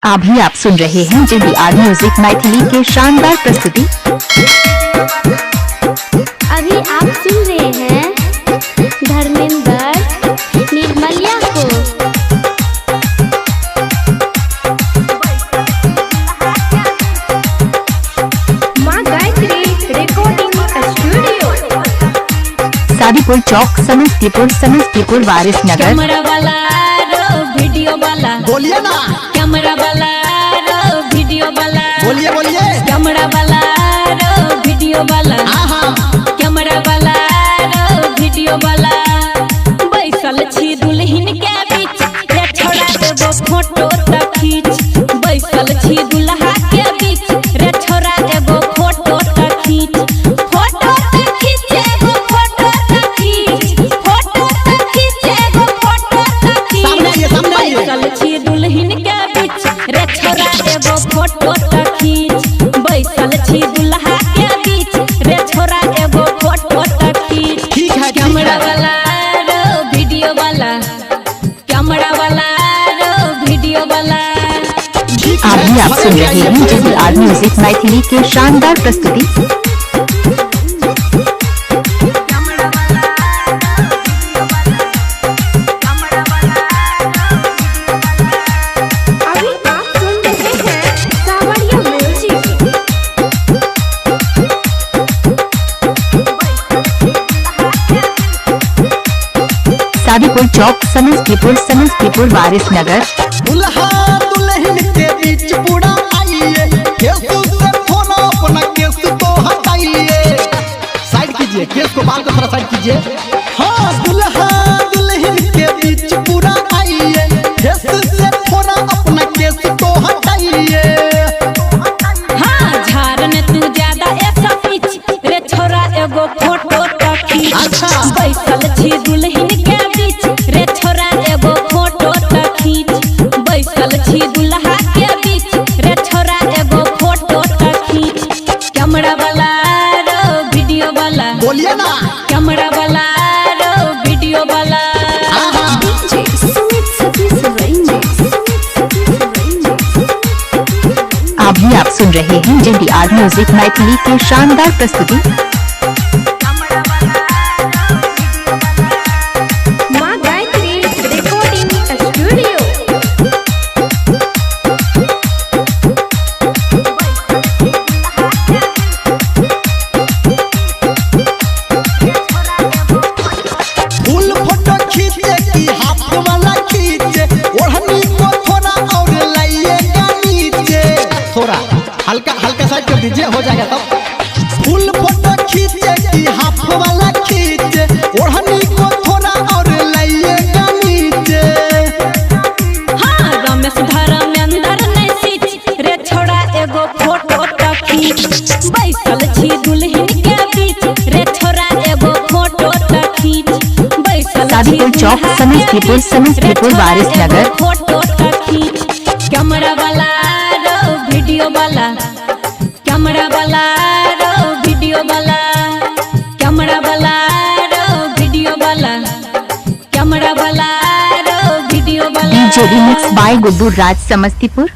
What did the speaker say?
अभी आप सुन रहे हैं JDR म्यूजिक मैथिली के शानदार प्रस्तुति। अभी आप सुन रहे हैं धर्मेंद्र निर्मलिया को। मां गायत्री रिकॉर्डिंग स्टूडियो, सादीपुर चौक, समस्तीपुर वारिसनगर। कैमरा वाला रो वीडियो वाला बोलिए ना, कैमरा वाला रो वीडियो वाला बोलिए कैमरा वाला रो वीडियो वाला कैमरा वाला रो वीडियो वाला बैसल छी दुल्हन के बीच रे छोड़ा देबो फोटो त खींच। बैसल छी दुल्हा के बीच रे छोड़ा देबो फोटो त खींच। फोटो त खींचेबो फोटो त खींच। फोटो त खींचेबो फोटो त खींच। बैसल छी दुल्हन के बीच रे छोड़ा देबो फोटो त खींच। बैसल छी दुल्हा के बीच रे छोड़ा देबो फोटो त खींच। ठीक है, कैमरा वाला रो वीडियो वाला कैमरा वाला रो वीडियो वाला। अभी आप सुन रहे हैं JDR म्यूजिक मैथिली के शानदार प्रस्तुति। अभी आप सुन रहे हैं सावरिया म्यूजिक। सादीपुर चौक, समस्तीपुर वारिसनगर। दुल्हा दुल्हन के बीच पूरा आइए, केस से फोन अपना केस को हटाइए। साइड कीजिए, केस को बाल को थोड़ा साइड कीजिए। हाँ, दुल्हा दुल्हन के बीच पूरा आइए, केस से फोन अपना केस को हटाइए। हाँ झारन तू ज्यादा ऐसा पीछ रे छोरा एगो फोटो त खींच। अच्छा। बैसल छी दुल्हन के बीच रे छोरा एगो फोटो त खींच। बैसल छी दुल्हा के बीच रे छोरा एगो फोटो त खींच। कैमरा वाला रो वीडियो वाला बोलिए ना, कैमरा वाला रो वीडियो वाला। अभी आप सुन रहे हैं JDR म्यूजिक मैथिली के शानदार प्रस्तुति। मां गायत्री रिकॉर्डिंग स्टूडियो, फुल फोटो खींचे की हाथ वाला खींचे, ओढ़नी को थोड़ा और लाइएगा नीचे। थोड़ा हल्का हल्का साइड कर दीजिए, हो जाएगा तब। फुल फोटो खींचे की हाथ वाला खींचे, ओढ़नी को थोड़ा और लाइएगा नीचे। हाँ रमेश धर्मेंद्र नहीं सीच रे छोड़ा एगो फोटो त खींच। बैसल छी दुल्हन के बीच रे छोड़ा एगो फोटो त खींच। बैसल सादीपुर चौक, समस्तीपुर वारिसनगर। फोटो त खींच। कैमरा वाला रो वीडियो वाला कैमरा वाला रो वीडियो वाला कैमरा वाला रो वीडियो वाला कैमरा वाला रो वीडियो वाला। DJ Remix by Guddu Raj, Samastipur.